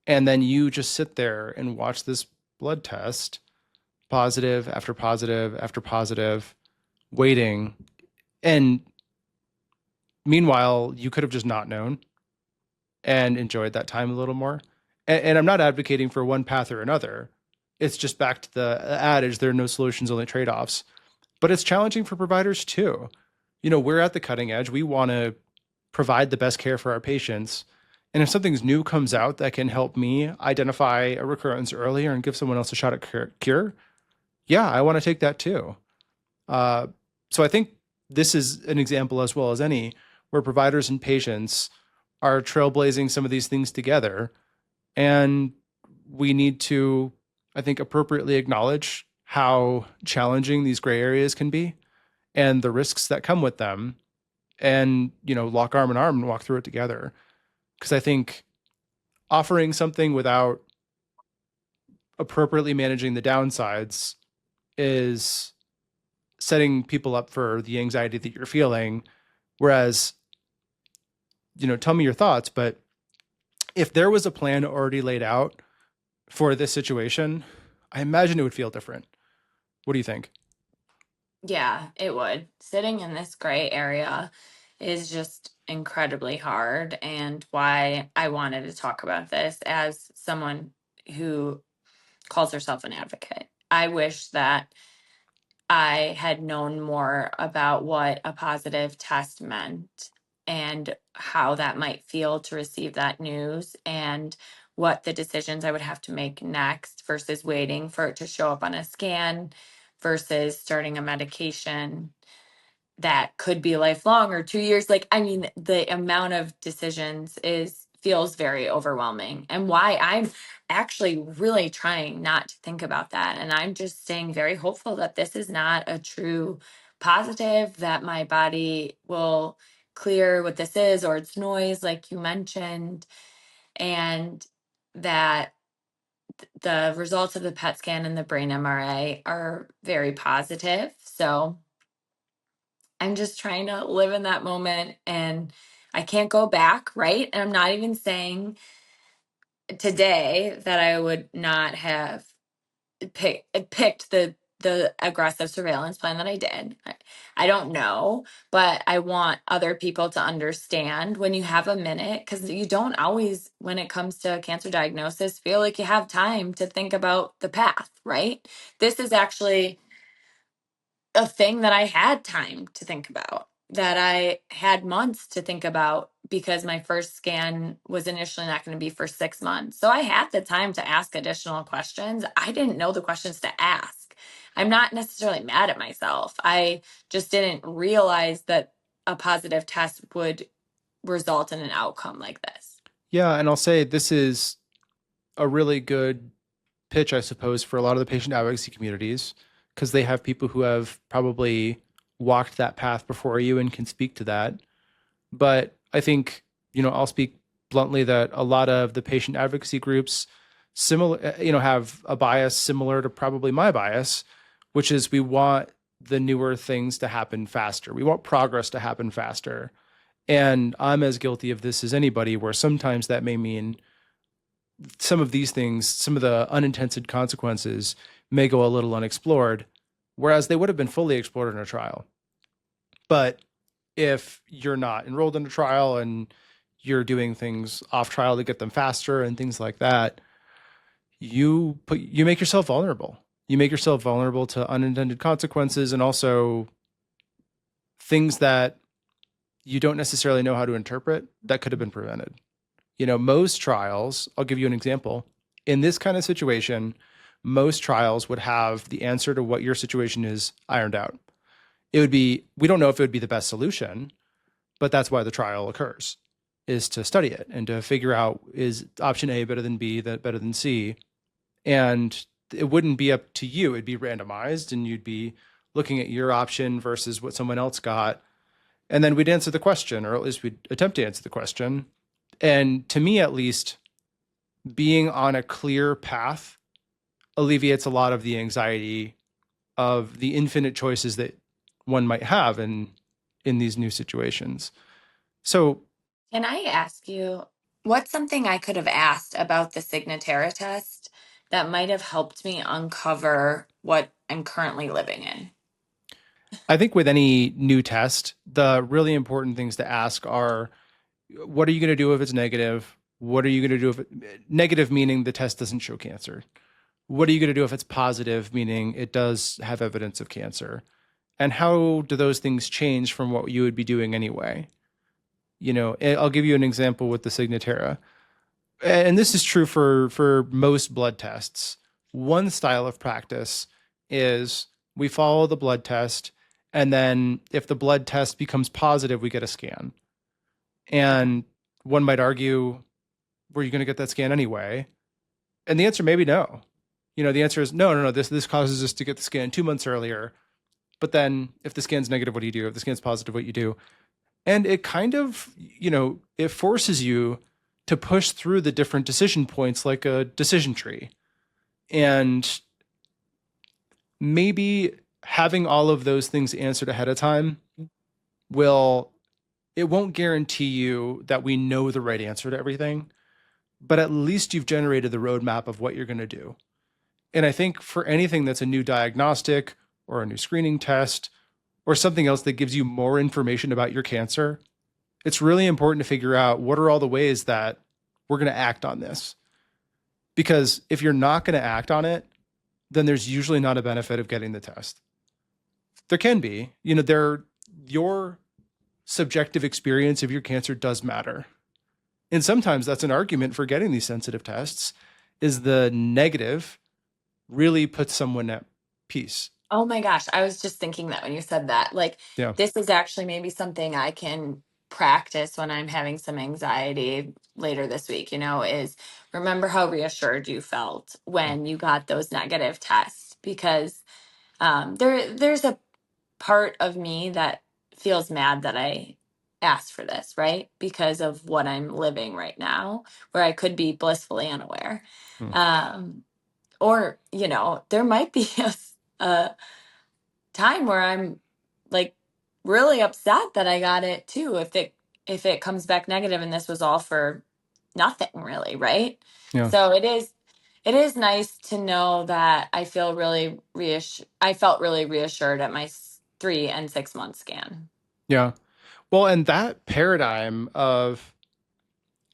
And then you just sit there and watch this blood test, positive after positive after positive, waiting. And meanwhile, you could have just not known and enjoyed that time a little more. And I'm not advocating for one path or another. It's just back to the adage, there are no solutions, only trade offs. But it's challenging for providers too. We're at the cutting edge. We want to provide the best care for our patients. And if something's new comes out that can help me identify a recurrence earlier and give someone else a shot at cure, yeah, I want to take that too. So I think this is an example as well as any where providers and patients are trailblazing some of these things together. And we need to, I think, appropriately acknowledge how challenging these gray areas can be and the risks that come with them and, lock arm in arm and walk through it together. Because I think offering something without appropriately managing the downsides is setting people up for the anxiety that you're feeling. Whereas, tell me your thoughts, but if there was a plan already laid out for this situation, I imagine it would feel different. What do you think? Yeah, it would. Sitting in this gray area is just incredibly hard, and why I wanted to talk about this as someone who calls herself an advocate. I wish that I had known more about what a positive test meant and how that might feel to receive that news and what the decisions I would have to make next versus waiting for it to show up on a scan versus starting a medication that could be lifelong or 2 years. Like, I mean, the amount of decisions is feels very overwhelming, and why I'm actually really trying not to think about that. And I'm just staying very hopeful that this is not a true positive, that my body will clear what this is, or it's noise, like you mentioned, and that the results of the PET scan and the brain MRA are very positive. So I'm just trying to live in that moment, and I can't go back, right? And I'm not even saying today that I would not have picked the aggressive surveillance plan that I did. I don't know, but I want other people to understand when you have a minute, because you don't always, when it comes to cancer diagnosis, feel like you have time to think about the path, right? This is actually a thing that I had time to think about, that I had months to think about, because my first scan was initially not going to be for 6 months. So I had the time to ask additional questions. I didn't know the questions to ask. I'm not necessarily mad at myself. I just didn't realize that a positive test would result in an outcome like this. Yeah, and I'll say this is a really good pitch, I suppose, for a lot of the patient advocacy communities, because they have people who have probably walked that path before you and can speak to that. But I think, I'll speak bluntly that a lot of the patient advocacy groups similar, have a bias similar to probably my bias, which is we want the newer things to happen faster. We want progress to happen faster. And I'm as guilty of this as anybody, where sometimes that may mean some of these things, some of the unintended consequences may go a little unexplored, whereas they would have been fully explored in a trial. But if you're not enrolled in a trial and you're doing things off trial to get them faster and things like that, you make yourself vulnerable. You make yourself vulnerable to unintended consequences, and also things that you don't necessarily know how to interpret that could have been prevented. Most trials, I'll give you an example. In this kind of situation, most trials would have the answer to what your situation is ironed out. We don't know if it would be the best solution, but that's why the trial occurs, is to study it and to figure out, is option A better than B, that better than C? And it wouldn't be up to you. It'd be randomized, and you'd be looking at your option versus what someone else got. And then we'd answer the question, or at least we'd attempt to answer the question. And to me, at least, being on a clear path alleviates a lot of the anxiety of the infinite choices that one might have in these new situations. So, Can I ask you, what's something I could have asked about the Signatera test that might have helped me uncover what I'm currently living in? I think with any new test, the really important things to ask are, what are you going to do if it's negative? What are you going to do if negative, meaning the test doesn't show cancer? What are you going to do if it's positive, meaning it does have evidence of cancer? And how do those things change from what you would be doing anyway? I'll give you an example with the Signatera. And this is true for most blood tests. One style of practice is we follow the blood test, and then if the blood test becomes positive, we get a scan. And one might argue, were you going to get that scan anyway? And the answer may be no. The answer is no. This causes us to get the scan 2 months earlier. But then if the scan's negative, what do you do? If the scan's positive, what you do? And it kind of, it forces you to push through the different decision points like a decision tree. And maybe having all of those things answered ahead of time it won't guarantee you that we know the right answer to everything, but at least you've generated the roadmap of what you're going to do. And I think for anything that's a new diagnostic or a new screening test or something else that gives you more information about your cancer, it's really important to figure out what are all the ways that we're going to act on this. Because if you're not going to act on it, then there's usually not a benefit of getting the test. There can be, you know, your subjective experience of your cancer does matter. And sometimes that's an argument for getting these sensitive tests is the negative really puts someone at peace. Oh my gosh, I was just thinking that when you said that. Like, Yeah. this is actually maybe something I can practice when I'm having some anxiety later this week, is remember how reassured you felt Yeah. when you got those negative tests. Because there's a part of me that feels mad that I asked for this, right? Because of what I'm living right now, where I could be blissfully unaware. Mm. Um, or, there might be a time where I'm like really upset that I got it too, if it comes back negative and this was all for nothing really, right? Yeah. So it is nice to know that I felt really reassured at my 3 and 6 month scan. Yeah. Well, and that paradigm of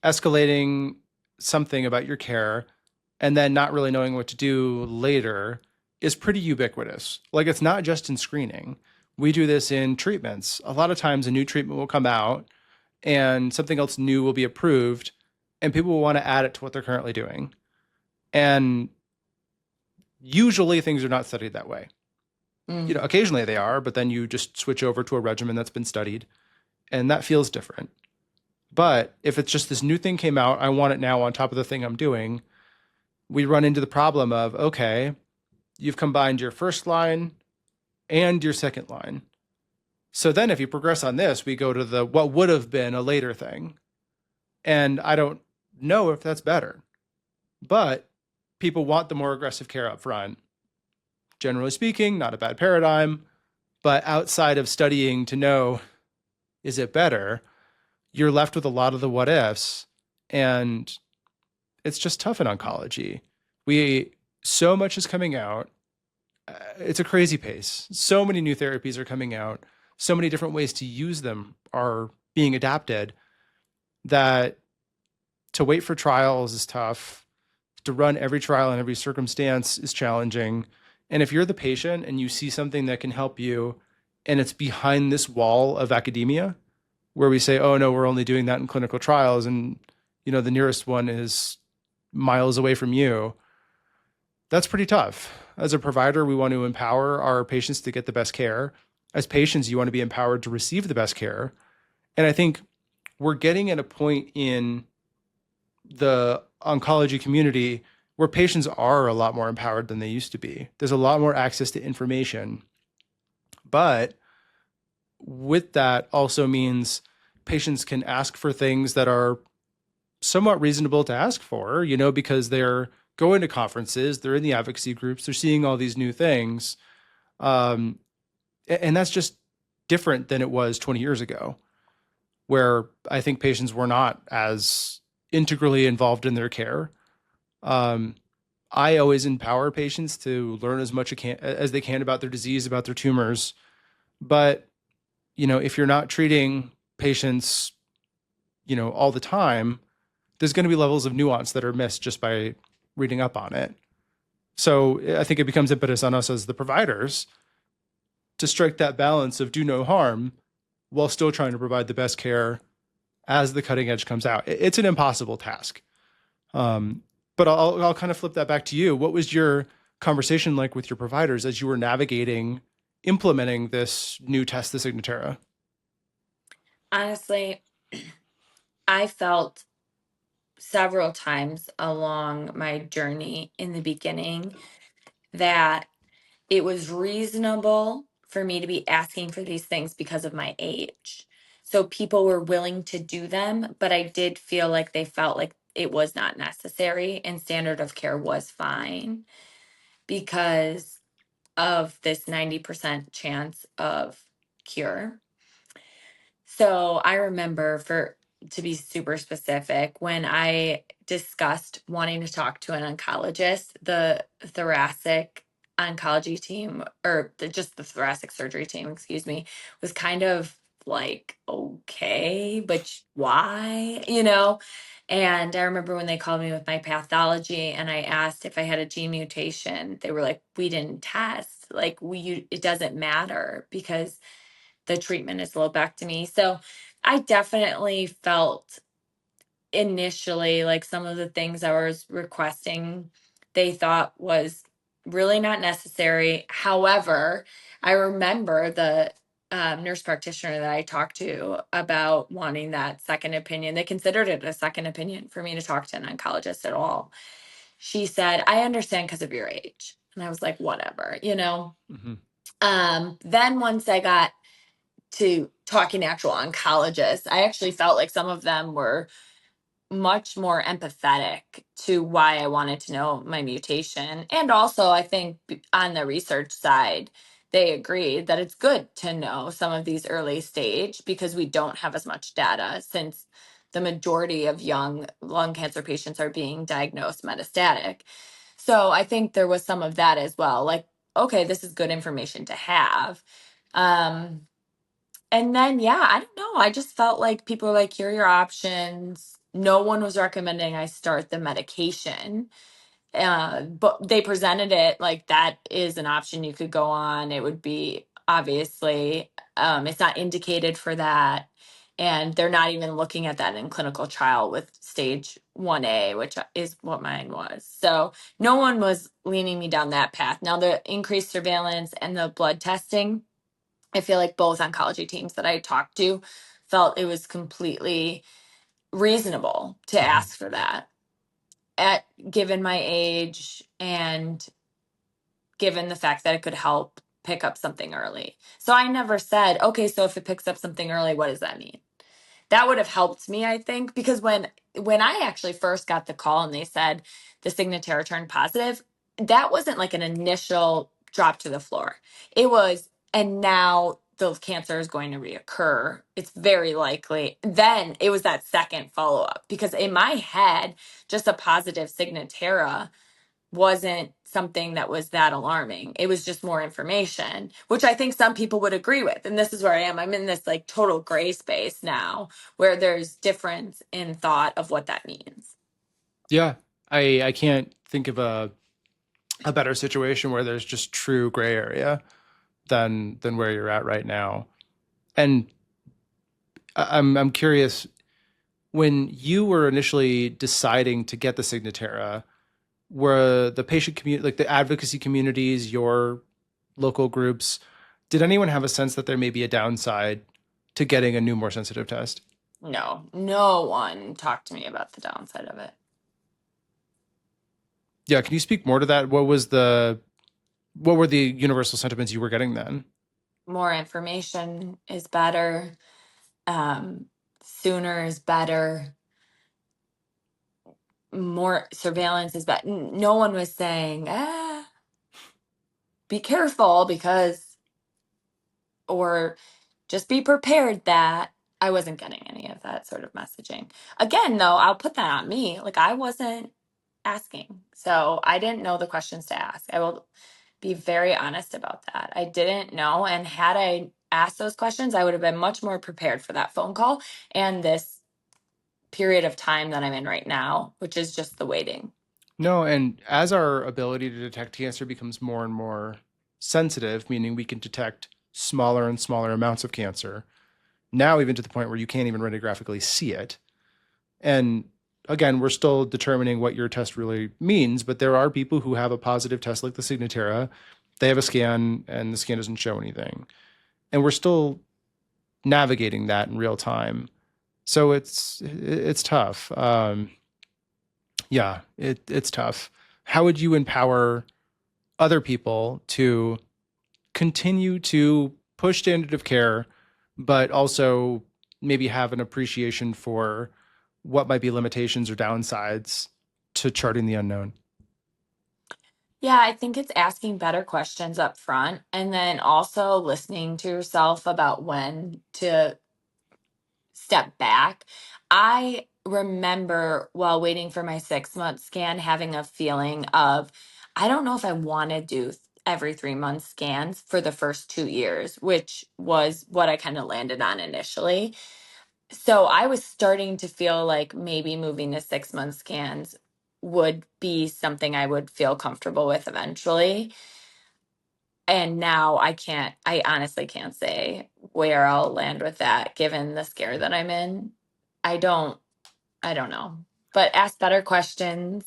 escalating something about your care and then not really knowing what to do later is pretty ubiquitous. Like it's not just in screening. We do this in treatments. A lot of times a new treatment will come out and something else new will be approved and people will want to add it to what they're currently doing. And usually things are not studied that way. You know, Mm. occasionally they are, but then you just switch over to a regimen that's been studied and that feels different. But if it's just this new thing came out, I want it now on top of the thing I'm doing, we run into the problem of, okay, you've combined your first line and your second line. So then if you progress on this, we go to the what would have been a later thing. And I don't know if that's better. But people want the more aggressive care up front. Generally speaking, not a bad paradigm, but outside of studying to know is it better, you're left with a lot of the what ifs and it's just tough in oncology. We so much is coming out. It's a crazy pace. So many new therapies are coming out. So many different ways to use them are being adapted that to wait for trials is tough. To run every trial in every circumstance is challenging. And if you're the patient and you see something that can help you and it's behind this wall of academia where we say, oh no, we're only doing that in clinical trials and the nearest one is miles away from you, that's pretty tough. As a provider, we want to empower our patients to get the best care. As patients, you want to be empowered to receive the best care. And I think we're getting at a point in the oncology community where patients are a lot more empowered than they used to be. There's a lot more access to information. But with that also means patients can ask for things that are somewhat reasonable to ask for, because they're going to conferences, they're in the advocacy groups, they're seeing all these new things. And that's just different than it was 20 years ago, where I think patients were not as integrally involved in their care. I always empower patients to learn as much as they can about their disease, about their tumors. But, if you're not treating patients, all the time, there's going to be levels of nuance that are missed just by reading up on it. So I think it becomes impetus on us as the providers to strike that balance of do no harm while still trying to provide the best care as the cutting edge comes out. It's an impossible task. But I'll kind of flip that back to you. What was your conversation like with your providers as you were navigating implementing this new test, the Signatera? Honestly, I felt several times along my journey in the beginning that it was reasonable for me to be asking for these things because of my age. So people were willing to do them, but I did feel like they felt like it was not necessary and standard of care was fine because of this 90% chance of cure. So I remember, for to be super specific, when I discussed wanting to talk to an oncologist, the thoracic oncology team, or just the thoracic surgery team, excuse me, was kind of like, okay, but why, you know? And I remember when they called me with my pathology and I asked if I had a gene mutation, they were like, we didn't test. Like, it doesn't matter because the treatment is lobectomy. So I definitely felt initially like some of the things I was requesting, they thought was really not necessary. However, I remember the nurse practitioner that I talked to about wanting that second opinion. They considered it a second opinion for me to talk to an oncologist at all. She said, I understand because of your age. And I was like, whatever, you know? Hmm. Then once I got to talking to actual oncologists, I actually felt like some of them were much more empathetic to why I wanted to know my mutation. And also, I think on the research side, they agreed that it's good to know some of these early stage because we don't have as much data since the majority of young lung cancer patients are being diagnosed metastatic. So I think there was some of that as well. Like, okay, this is good information to have. Um, and then, yeah, I don't know. I just felt like people were like, here are your options. No one was recommending I start the medication. But they presented it like that is an option you could go on. It would be obviously, it's not indicated for that. And they're not even looking at that in clinical trial with stage 1A, which is what mine was. So no one was leaning me down that path. Now, the increased surveillance and the blood testing, I feel like both oncology teams that I talked to felt it was completely reasonable to Hmm. ask for that at given my age and given the fact that it could help pick up something early. So I never said, okay, so if it picks up something early, what does that mean? That would have helped me, I think, because when I actually first got the call and they said the Signatera turned positive, that wasn't like an initial drop to the floor. It was, and now the cancer is going to reoccur. It's very likely. Then it was that second follow up because in my head, just a positive Signatera wasn't something that was that alarming. It was just more information, which I think some people would agree with. And this is where I am. I'm in this like total gray space now where there's difference in thought of what that means. Yeah, I can't think of a better situation where there's just true gray area than where you're at right now. And I'm curious, when you were initially deciding to get the Signatera, were the patient community, like the advocacy communities, your local groups, did anyone have a sense that there may be a downside to getting a new, more sensitive test? No, no one talked to me about the downside of it. Yeah, can you speak more to that? What were the universal sentiments you were getting then? More information is better. Um, Sooner is better. More surveillance is better. No one was saying, be careful because, or just be prepared that I wasn't getting any of that sort of messaging. Again, though, I'll put that on me. Like I wasn't asking. So I didn't know the questions to ask. I will be very honest about that. I didn't know. And had I asked those questions, I would have been much more prepared for that phone call and this period of time that I'm in right now, which is just the waiting. No, and as our ability to detect cancer becomes more and more sensitive, meaning we can detect smaller and smaller amounts of cancer, now even to the point where you can't even radiographically see it. And again, we're still determining what your test really means, but there are people who have a positive test like the Signatera. They have a scan and the scan doesn't show anything. And we're still navigating that in real time. So it's tough. Yeah, it's tough. How would you empower other people to continue to push standard of care, but also maybe have an appreciation for what might be limitations or downsides to charting the unknown? Yeah, I think it's asking better questions up front and then also listening to yourself about when to step back. I remember while waiting for my 6 month scan having a feeling of, I don't know if I want to do. every 3 month scans for the first 2 years, which was what I kind of landed on initially. So I was starting to feel like maybe moving to 6 month scans would be something I would feel comfortable with eventually. And now I honestly can't say where I'll land with that given the scare that I'm in. I don't, I don't know. But ask better questions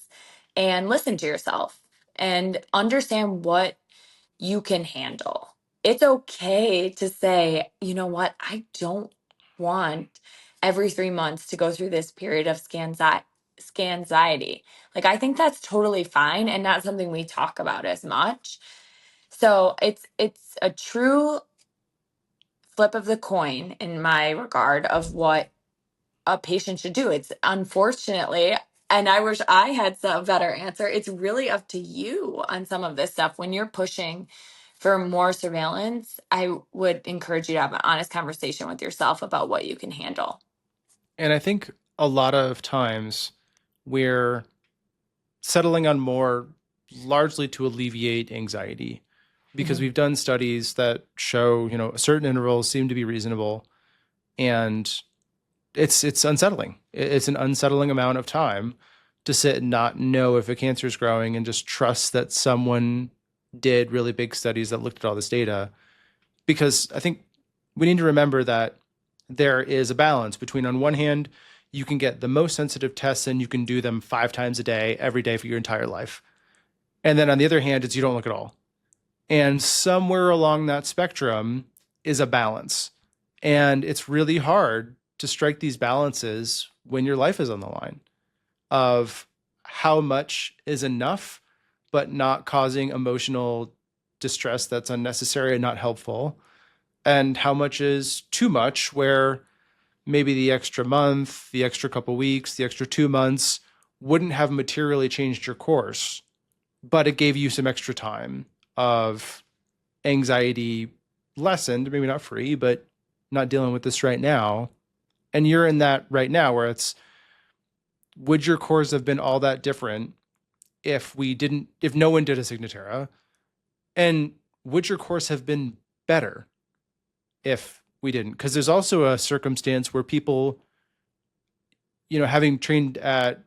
and listen to yourself and understand what you can handle. It's okay to say, you know what, I don't want every 3 months to go through this period of scanxiety. Like, I think that's totally fine and not something we talk about as much. So it's a true flip of the coin in my regard of what a patient should do. It's unfortunately, and I wish I had some better answer, it's really up to you on some of this stuff. When you're pushing for more surveillance, I would encourage you to have an honest conversation with yourself about what you can handle. And I think a lot of times we're settling on more largely to alleviate anxiety because Mhm. we've done studies that show, certain intervals seem to be reasonable, and it's unsettling. It's an unsettling amount of time to sit and not know if a cancer is growing and just trust that someone did really big studies that looked at all this data. Because I think we need to remember that there is a balance between, on one hand, you can get the most sensitive tests and you can do them 5 times a day, every day for your entire life. And then on the other hand, it's you don't look at all. And somewhere along that spectrum is a balance. And it's really hard to strike these balances when your life is on the line of how much is enough, but not causing emotional distress that's unnecessary and not helpful, and how much is too much, where maybe the extra month, the extra couple weeks, the extra 2 months wouldn't have materially changed your course, but it gave you some extra time of anxiety lessened, maybe not free, but not dealing with this right now. And you're in that right now where it's, would your course have been all that different if no one did a Signatera? And would your course have been better if we didn't? Because there's also a circumstance where people, having trained at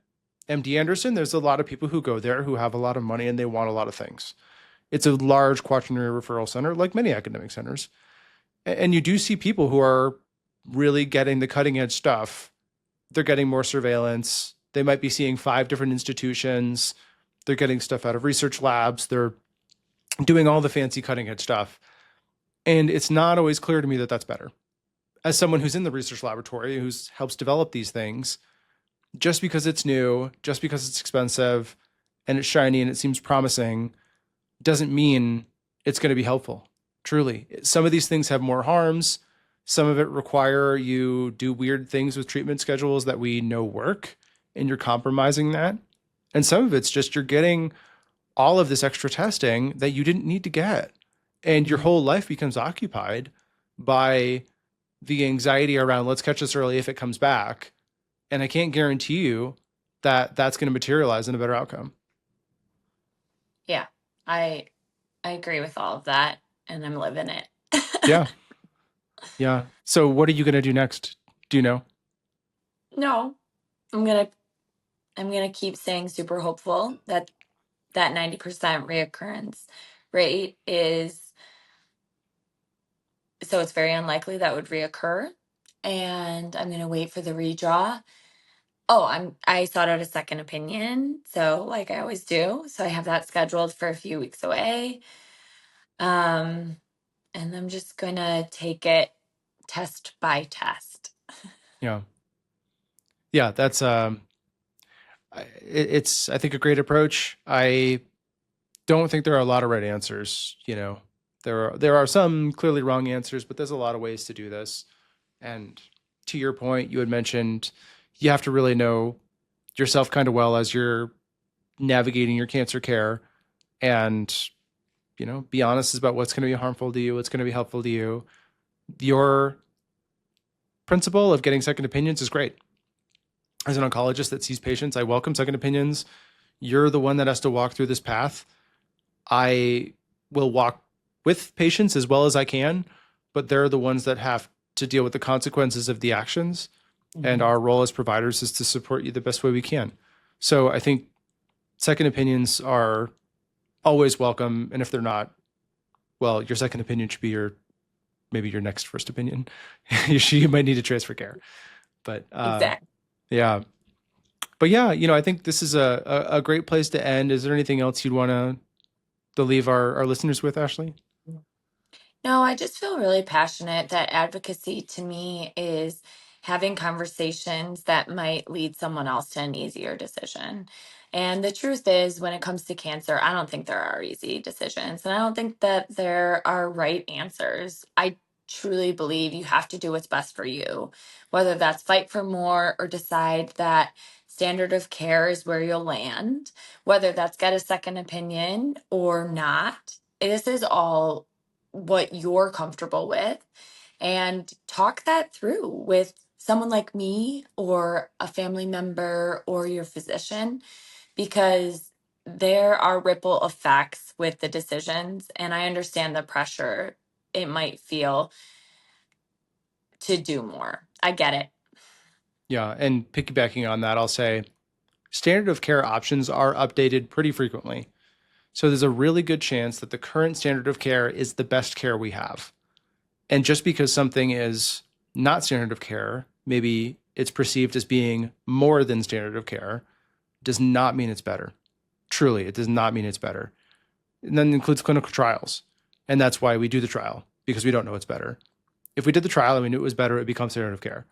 MD Anderson, there's a lot of people who go there who have a lot of money and they want a lot of things. It's a large quaternary referral center, like many academic centers. And you do see people who are really getting the cutting edge stuff. They're getting more surveillance. They might be seeing 5 different institutions. They're getting stuff out of research labs. They're doing all the fancy cutting edge stuff. And it's not always clear to me that that's better. As someone who's in the research laboratory, who helps develop these things, just because it's new, just because it's expensive and it's shiny and it seems promising, doesn't mean it's going to be helpful. Truly. Some of these things have more harms. Some of it require you do weird things with treatment schedules that we know work, and you're compromising that. And some of it's just you're getting all of this extra testing that you didn't need to get. And your Mhm. whole life becomes occupied by the anxiety around, let's catch this early if it comes back. And I can't guarantee you that that's going to materialize in a better outcome. Yeah, I I agree with all of that, and I'm living it. Yeah. Yeah. So what are you going to do next? Do you know? No, I'm gonna I'm gonna keep staying super hopeful that that 90% reoccurrence rate is, so it's very unlikely that would reoccur. And I'm gonna wait for the redraw. Oh, I sought out a second opinion, so like I always do. So I have that scheduled for a few weeks away. Um, and I'm just gonna take it test by test. Yeah. Yeah. That's, it's, I think, a great approach. I don't think there are a lot of right answers. There are some clearly wrong answers, but there's a lot of ways to do this. And to your point, you had mentioned you have to really know yourself kind of well as you're navigating your cancer care, and be honest about what's going to be harmful to you, what's going to be helpful to you. Your principle of getting second opinions is great. As an oncologist that sees patients, I welcome second opinions. You're the one that has to walk through this path. I will walk with patients as well as I can, but they're the ones that have to deal with the consequences of the actions. And our role as providers is to support you the best way we can. So I think second opinions are always welcome. And if they're not, well, your second opinion should be maybe your next first opinion. You might need to transfer care. But Exactly. yeah. But yeah, I think this is a great place to end. Is there anything else you'd want to leave our listeners with, Ashley? No, I just feel really passionate that advocacy to me is having conversations that might lead someone else to an easier decision. And the truth is, when it comes to cancer, I don't think there are easy decisions. And I don't think that there are right answers. I truly believe you have to do what's best for you, whether that's fight for more or decide that standard of care is where you'll land, whether that's get a second opinion or not. This is all what you're comfortable with and talk that through with someone like me or a family member or your physician, because there are ripple effects with the decisions. And I understand the pressure it might feel to do more. I get it. Yeah. And piggybacking on that, I'll say standard of care options are updated pretty frequently. So there's a really good chance that the current standard of care is the best care we have. And just because something is not standard of care, maybe it's perceived as being more than standard of care, does not mean it's better. Truly, it does not mean it's better. And then includes clinical trials. And that's why we do the trial, because we don't know it's better. If we did the trial and we knew it was better, it becomes standard of care.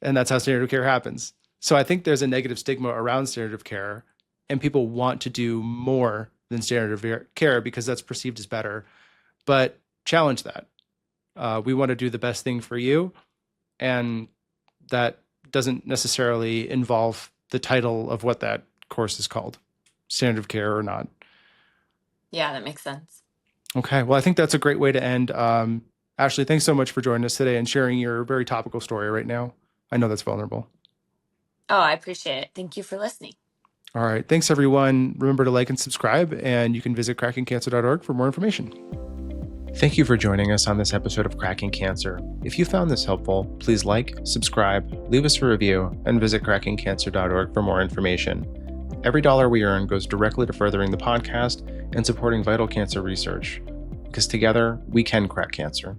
And that's how standard of care happens. So I think there's a negative stigma around standard of care, and people want to do more than standard of care because that's perceived as better. But challenge that. We want to do the best thing for you. And that doesn't necessarily involve the title of what that course is called, standard of care or not. Yeah, that makes sense. Okay. Well, I think that's a great way to end. Ashley, thanks so much for joining us today and sharing your very topical story right now. I know that's vulnerable. Oh, I appreciate it. Thank you for listening. All right. Thanks, everyone. Remember to like and subscribe, and you can visit crackingcancer.org for more information. Thank you for joining us on this episode of Cracking Cancer. If you found this helpful, please like, subscribe, leave us a review, and visit crackingcancer.org for more information. Every dollar we earn goes directly to furthering the podcast and supporting vital cancer research, because together we can crack cancer.